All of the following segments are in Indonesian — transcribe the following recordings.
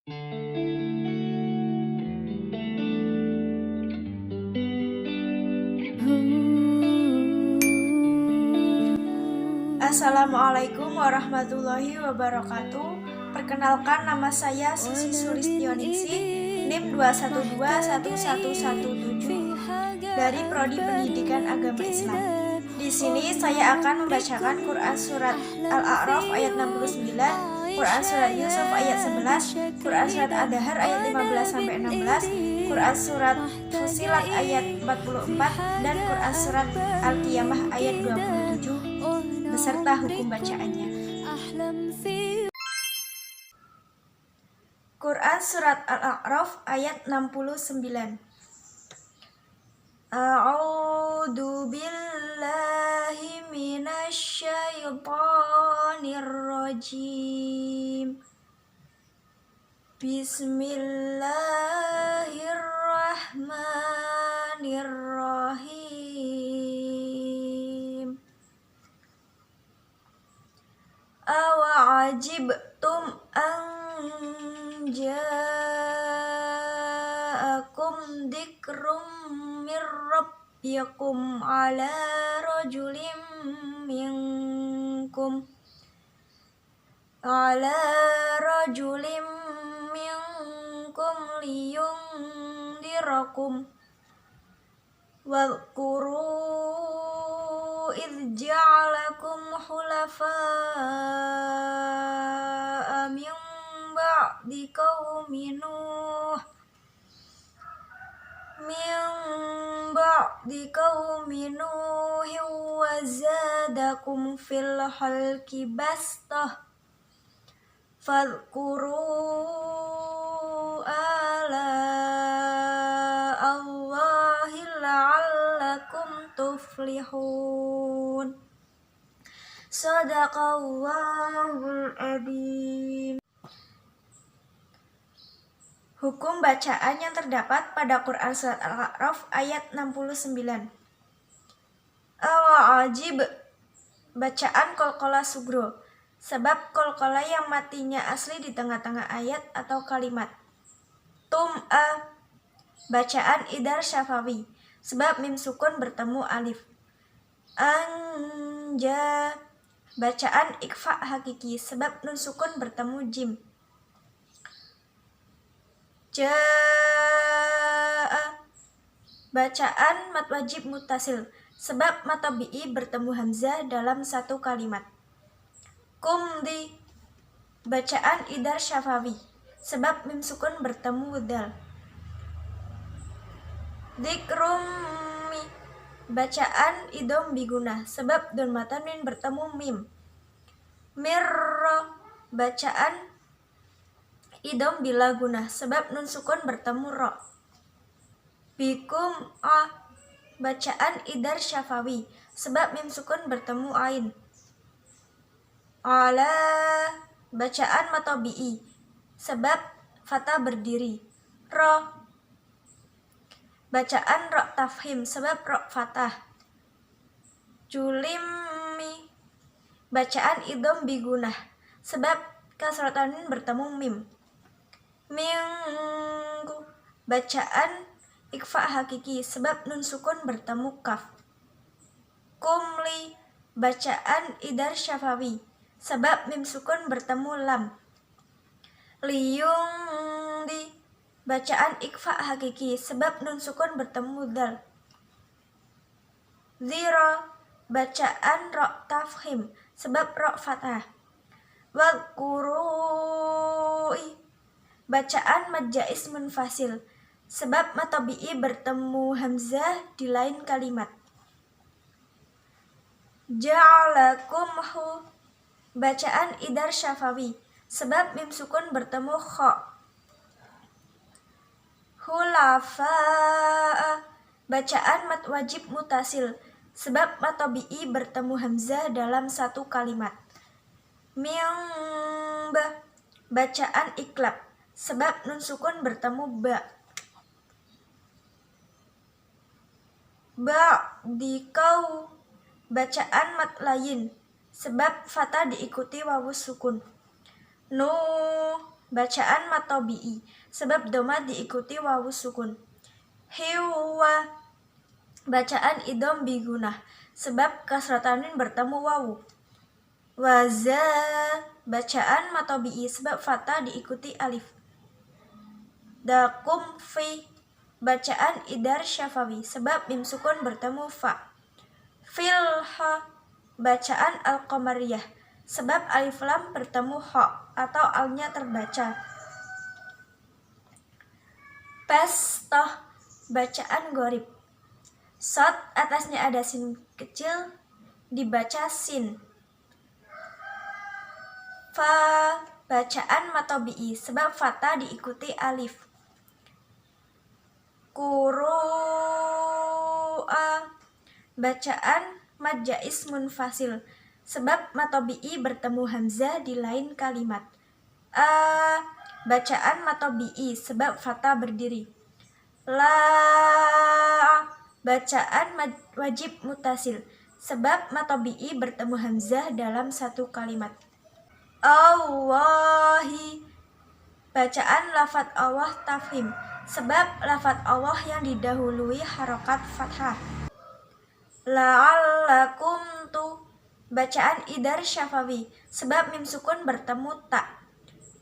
Assalamualaikum warahmatullahi wabarakatuh. Perkenalkan, nama saya Susi Sulistioningsi, NIM 2121117 dari Prodi Pendidikan Agama Islam. Di sini saya akan membacakan Quran Surat Al-A'raf ayat 69, Quran Surat Yusuf ayat 11, Quran Surat Ad-Dahr ayat 15-16, Quran Surat Fusilat ayat 44, dan Quran Surat Al-Qiyamah ayat 27 beserta hukum bacaannya. Quran Surat Al-A'raf ayat 69. A'udzu billahi minasy syaithanir rajim. Bismillahirrahmanirrahim. Awa'ajibtum an ja'akum dzikrum mir rabbikum ala rajulim minkum liyundirakum wadhkuru idh ja'alakum khulafa'a min ba'di qaumi Nuh wa zadakum fil khalqi bastah fadhkuru ala Allahi la'allakum tuflihun. Shadaqallahul adzim. Hukum bacaan yang terdapat pada Quran Surat Al-A'raf ayat 69. Awa'ajib, bacaan qalqalah sugro, sebab qalqalah yang matinya asli di tengah-tengah ayat atau kalimat. Tum'a, bacaan idhar syafawi, sebab mim sukun bertemu alif. Anja, bacaan ikhfa hakiki, sebab nun sukun bertemu jim. Ja'a, bacaan mad wajib muttasil, sebab mad tabi'i bertemu hamzah dalam satu kalimat. Kumdi, bacaan idhar syafawi, sebab mim sukun bertemu dal. Dzikrumi, bacaan idhom bigunah, sebab don mata min bertemu mim. Mirra, bacaan idhom bila gunah, sebab nun sukun bertemu ro. Bikum a, bacaan idhar syafawi, sebab mim sukun bertemu ain. Ala, bacaan matobi'i, sebab fatah berdiri. Ro, bacaan ro tafhim, sebab ro fatah. Julimi, bacaan idhom bigunah, sebab kasratan bertemu mim. Minggu, bacaan ikhfa hakiki, sebab nun sukun bertemu kaf. Kumli, bacaan idhar syafawi, sebab mim sukun bertemu lam. Liyungdi, bacaan ikhfa hakiki, sebab nun sukun bertemu dal. Zira, bacaan ro tafhim, sebab ro fatah. Wadhkurui, bacaan mad jaiz munfasil, sebab mad tabi'i bertemu hamzah di lain kalimat. Ja'alakum hu, bacaan idhar syafawi, sebab mim sukun bertemu kha. Khulafa'a, bacaan mad wajib mutasil, sebab mad tabi'i bertemu hamzah dalam satu kalimat. Mimba, bacaan iklab, sebab nun sukun bertemu ba. Ba'dikau, bacaan mad layin, sebab fatah diikuti wawu sukun. Nuh, bacaan mad tabi'i, sebab doma diikuti wawu sukun. Hiwa, bacaan idom bigunah, sebab kasrah tanwin bertemu wawu. Waza, bacaan mad tabi'i, sebab fathah diikuti alif. Dakum fi, bacaan idar syafawi, sebab mim sukun bertemu fa. Filha, bacaan al-qamariyah, sebab alif lam bertemu ha atau alnya terbaca. Pestah, bacaan gorib, sod atasnya ada sin kecil dibaca sin. Fa, bacaan mad tabi'i, sebab fathah diikuti alif. Kuru'a, bacaan mad jaiz munfasil, sebab mad tabi'i bertemu hamzah di lain kalimat. Bacaan mad tabi'i, sebab fathah berdiri. La, bacaan mad wajib mutasil, sebab mad tabi'i bertemu hamzah dalam satu kalimat. Allahi, bacaan lafadz Allah tafhim, sebab lafadz Allah yang didahului harokat fathah. La'allakum tu, bacaan idar syafawi, sebab mim sukun bertemu ta.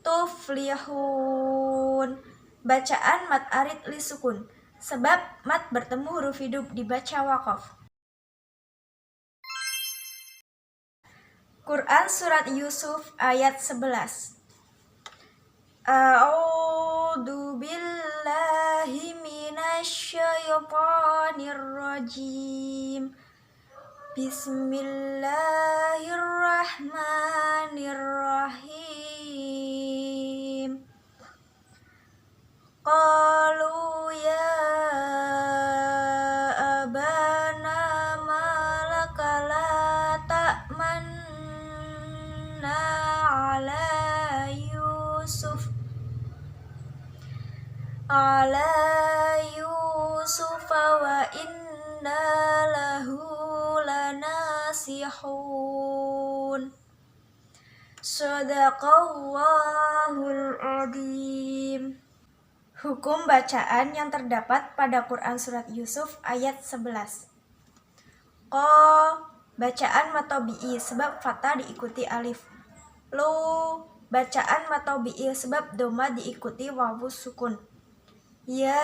Tuflihun, bacaan mad arid li sukun, sebab mad bertemu huruf hidup dibaca waqaf. Quran Surat Yusuf ayat 11. A'udzu billahi minasy syaithanir rajim. Bismillahirrahmanirrahim. Qalu ya abana malaka la ta'manna ala Yusuf wa inna lahu lanasihun. Shadaqallahul adzim. Hukum bacaan yang terdapat pada Quran Surat Yusuf ayat 11. Qa, bacaan mad tabi'i, sebab fathah diikuti alif. Lu, bacaan mad tabi'i, sebab doma diikuti wawu sukun. Ya,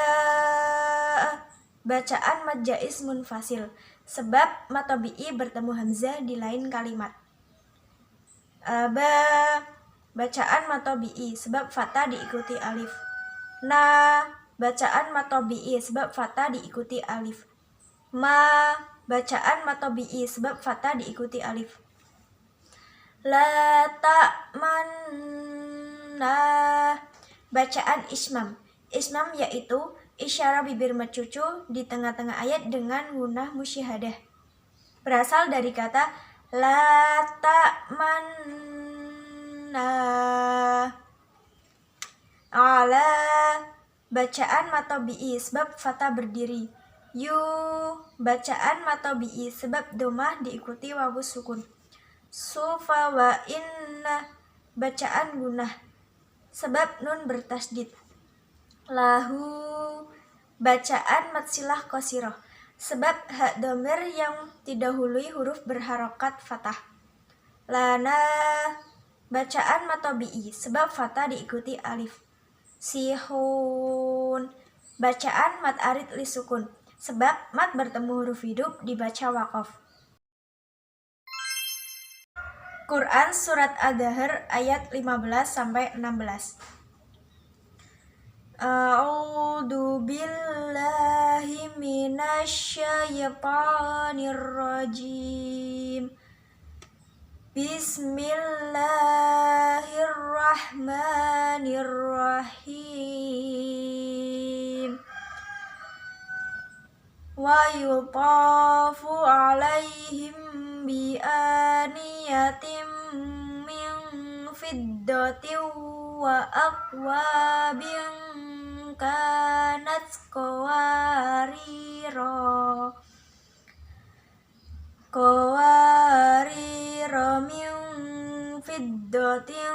bacaan mad jaiz munfasil, sebab mad tabi'i bertemu hamzah di lain kalimat. Aba, bacaan mad tabi'i, sebab fathah diikuti alif. Na, bacaan mad tabi'i, sebab fathah diikuti alif. Ma, bacaan mad tabi'i, sebab fathah diikuti alif. La ta'manna, bacaan ismam. Ismam yaitu isyarah bibir mencucu di tengah-tengah ayat dengan gunnah musyahadah. Berasal dari kata la ta'manna. Ala, bacaan mad tabi'i, sebab fathah berdiri. Yu, bacaan mad tabi'i, sebab domah diikuti wawu sukun. Sufa wa inna, bacaan gunnah, sebab nun bertasdid. Lahu, bacaan mad silah qasirah, sebab hak dhamir yang didahului huruf berharokat fathah. Lana, bacaan mad tabi'i, sebab fathah diikuti alif. Sihun, bacaan mad arid li sukun, sebab mad bertemu huruf hidup dibaca waqaf. Quran Surat Ad-Dahr ayat 15-16. A'udzu billahi minasy syaithanir rajim. Bismillahirrahmanirrahim. Wa yutafu alaihim bi aniyatin min fiddatin wa aqwabin kanat qawarira min fiddatin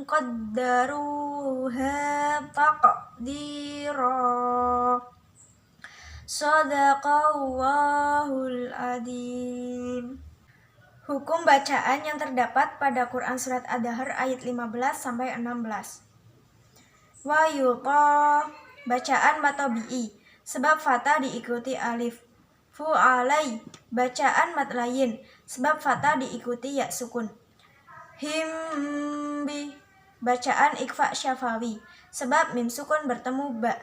qaddaru qaddaruha taqdira. Shadaqallahul adzim. Hukum bacaan yang terdapat pada Quran Surat Ad-Dahr ayat 15-16. Wa yuta, bacaan mad tabi'i, sebab fatah diikuti alif. Fu'alai, bacaan mad layin, sebab fatah diikuti ya sukun. Himbi, bacaan ikfa syafawi, sebab mim sukun bertemu ba.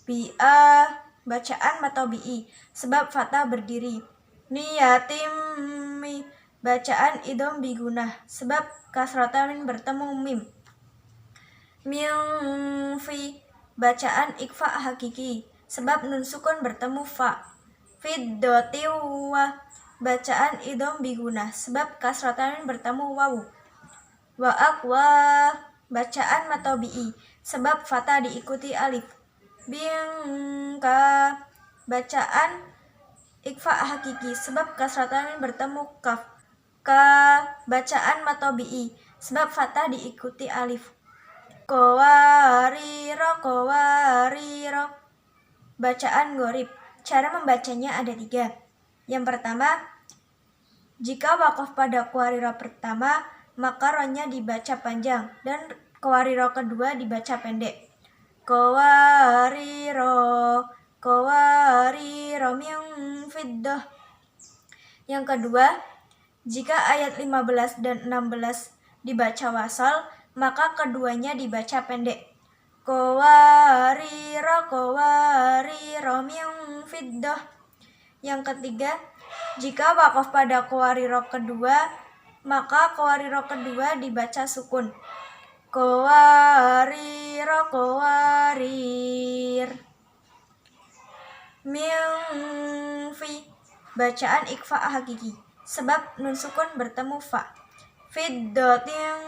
Bi'a, bacaan mad tabi'i, sebab fatah berdiri. Niyatimmi, bacaan idom bigunah, sebab kasrotamin bertemu mim. Fi, bacaan ikfa hakiki, sebab nun sukun bertemu fa. Fiddotiwa, bacaan idom bigunah, sebab kasrotamin bertemu wawu. Wa aqwa, bacaan mad tabi'i, sebab fatah diikuti alif. Bingka, bacaan ikfa hakiki, sebab kasrotamin bertemu kaf. Ka, bacaan mad tabi'i, sebab fatah diikuti alif. Qawariro, bacaan gharib. Cara membacanya ada 3. Yang pertama, jika waqaf pada qawariro pertama, maka rohnya dibaca panjang dan qawariro kedua dibaca pendek. Qawariro min fiddah. Yang kedua, jika ayat 15 dan 16 dibaca wasal, maka keduanya dibaca pendek. Qawariro min fiddah. Yang ketiga, jika waqaf pada qawariro kedua, maka qawariro kedua dibaca sukun. Qawarir. Min fi, bacaan ikfa hakiki, sebab nun sukun bertemu fa. Fiddatin,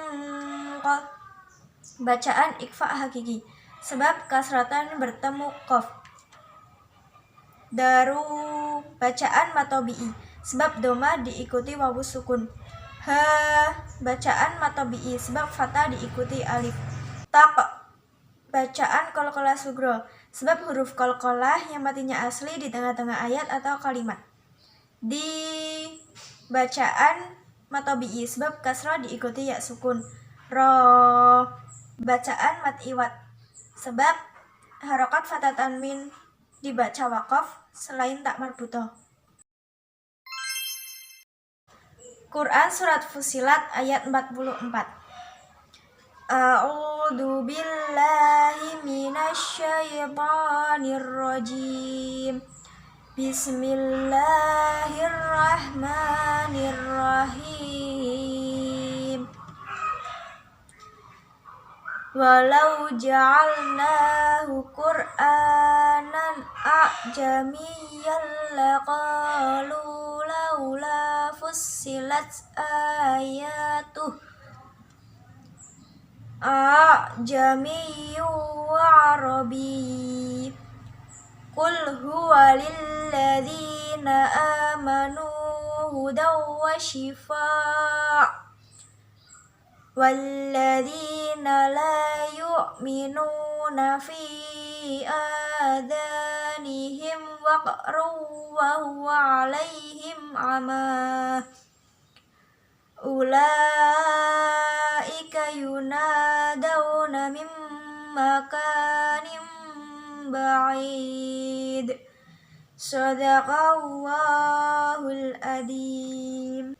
bacaan ikfa hakiki, sebab kasratan bertemu qaf. Daru, bacaan mad tabi'i, sebab doma diikuti wawu sukun. Ha, bacaan mad tabi'i, sebab fatah diikuti alif. Tak, bacaan qalqalah sugro, sebab huruf qalqalah yang matinya asli di tengah-tengah ayat atau kalimat. Di, bacaan mad tabi'i, sebab kasrah diikuti ya sukun. Ro, bacaan mad iwad, sebab harokat fathah tanwin dibaca waqaf selain tak marbutoh. Quran Surat Fussilat ayat 44. A'udzu billahi minasyaitonir rajim. Bismillahirrahmanirrahim. Walau ja'alnahu Qur'anan a'jamiyyan laqalu laula fussilat ayatuh a'jamiyyu wa arabi. Qul huwa lilladzina amanu hudaw wa shifaa' walladzina la yu'minuna fi adanihim waqrun wa huwa 'alaihim 'ama ulaika yunadawna min makanin ba'id. Shadaqallahul adzim.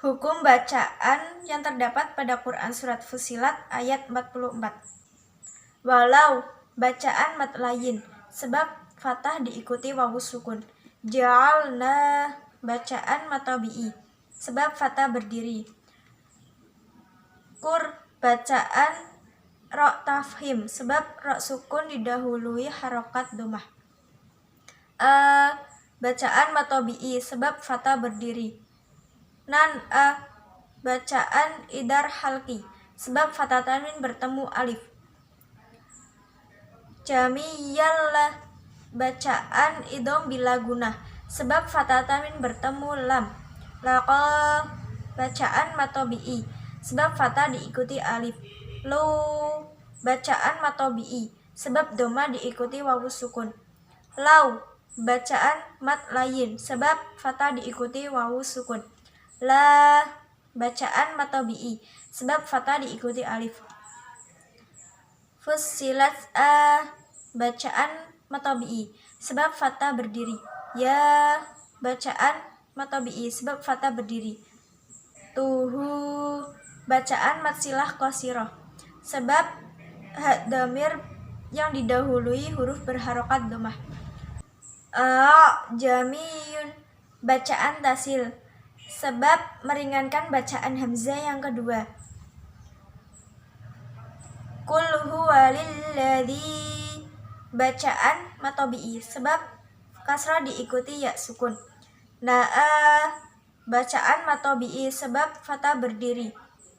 Hukum bacaan yang terdapat pada Quran Surat Fussilat ayat 44. Walau, bacaan mad layin, sebab fatah diikuti wawu sukun. Ja'alna, bacaan mad tabi'i, sebab fatah berdiri. Kur, bacaan ro tafhim, sebab ro sukun didahului harokat domah. Bacaan mad tabi'i, sebab fatah berdiri. Nan, bacaan idar halki, sebab fatah tanwin bertemu alif. Jamiyallah, bacaan idom bila gunah, sebab fatah tanwin bertemu lam. Laqa, bacaan mad tabi'i, sebab fatah diikuti alif. Lu, bacaan mat tabi'i, sebab doma diikuti wawu sukun. Lau, bacaan mat layin, sebab fatah diikuti wawu sukun. La, bacaan mat tabi'i, sebab fatah diikuti alif. Fussilat bacaan mat tabi'i, sebab fatah berdiri. Ya, bacaan mat tabi'i, sebab fatah berdiri. Tuhu, bacaan mat silah qasirah, sebab dhamir yang didahului huruf berharokat dhammah. Jamiyun, bacaan tasil, sebab meringankan bacaan hamzah yang kedua. Qul huwa lilladzi, bacaan mat tabi'i, sebab kasrah diikuti ya sukun. Na'a, bacaan mat tabi'i, sebab fatah berdiri.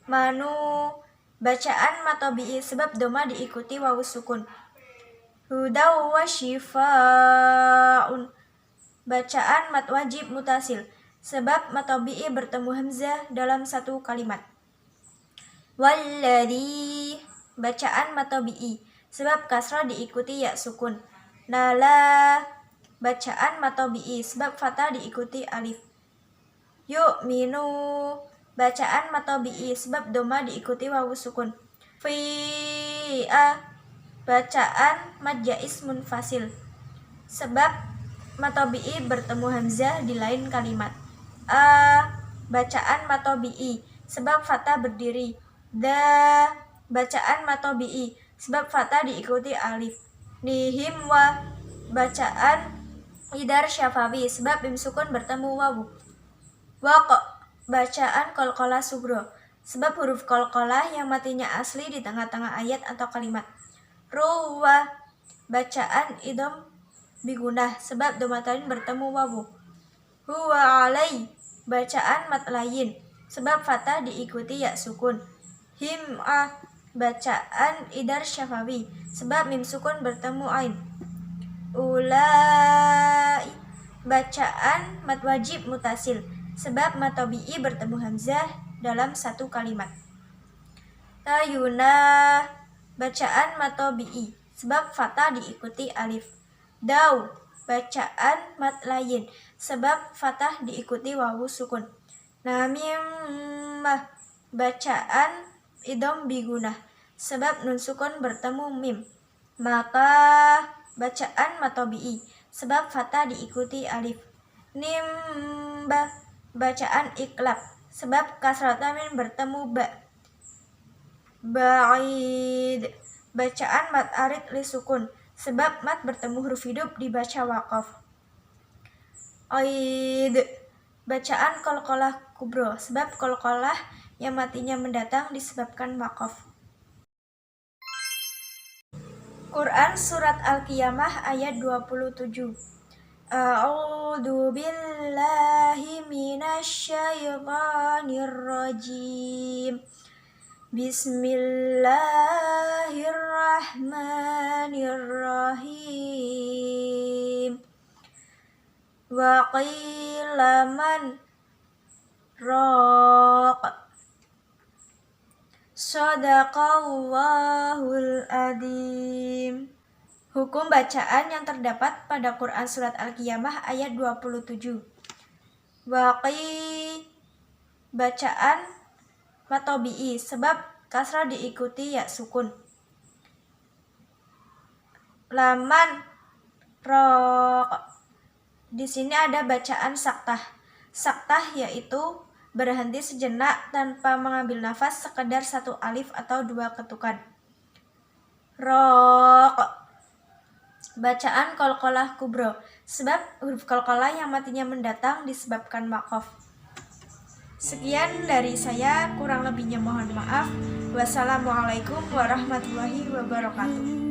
Manu, bacaan mat tabi'i, sebab doma diikuti wawu sukun. Hudaw wa shifa'un, bacaan mat wajib mutasil, sebab mat tabi'i bertemu hamzah dalam satu kalimat. Walladzi, bacaan mat tabi'i, sebab kasrah diikuti ya sukun. Nala, bacaan mat tabi'i, sebab fatah diikuti alif. Yu'minu, bacaan mat tabi'i, sebab doma diikuti wawu sukun. Fi'a, bacaan mat jaiz munfasil, sebab mat tabi'i bertemu hamzah di lain kalimat. Bacaan mat tabi'i, sebab fatah berdiri. Da, bacaan mat tabi'i, sebab fatah diikuti alif. Nihim wa, bacaan idar syafawi, sebab mim sukun bertemu wawu. Waq, bacaan qalqalah sugro, sebab huruf qalqalah yang matinya asli di tengah-tengah ayat atau kalimat. Ruwa, bacaan idham bigunah, sebab domatain bertemu wawu. Huwa alai, bacaan mat layin, sebab fatah diikuti ya sukun. Him'ah, bacaan idar syafawi, sebab mim sukun bertemu ain. Ulai, bacaan mat wajib mutasil, sebab mat tabi'i bertemu hamzah dalam satu kalimat. Tayuna, bacaan mat tabi'i, sebab fatah diikuti alif. Daw, bacaan mat layin, sebab fatah diikuti wawu sukun. Namimah, bacaan idham bigunah, sebab nun sukun bertemu mim. Maka, bacaan mat tabi'i, sebab fatah diikuti alif. Nimba, bacaan iklab, sebab kasrah mim bertemu ba. Ba'id, bacaan mat arid li sukun, sebab mat bertemu huruf hidup dibaca waqaf. Aid, bacaan qalqalah kubro, sebab qalqalah yang matinya mendatang disebabkan waqaf. Quran Surat Al-Qiyamah ayat 27. A'udzu billahi minasy syaithanir rajim. Bismillahirrahmanirrahim. Wa qila man raq. Shadaqallahul adzim. Hukum bacaan yang terdapat pada Quran Surat Al-Qiyamah ayat 27. Waqi, bacaan mat tabi'i, sebab kasrah diikuti ya sukun. Laman raq, di sini ada bacaan saktah. Saktah yaitu berhenti sejenak tanpa mengambil nafas, sekedar satu alif atau dua ketukan. Raq, bacaan qalqalah kubro, sebab huruf qalqalah yang matinya mendatang disebabkan waqaf. Sekian dari saya, kurang lebihnya mohon maaf. Wassalamualaikum warahmatullahi wabarakatuh.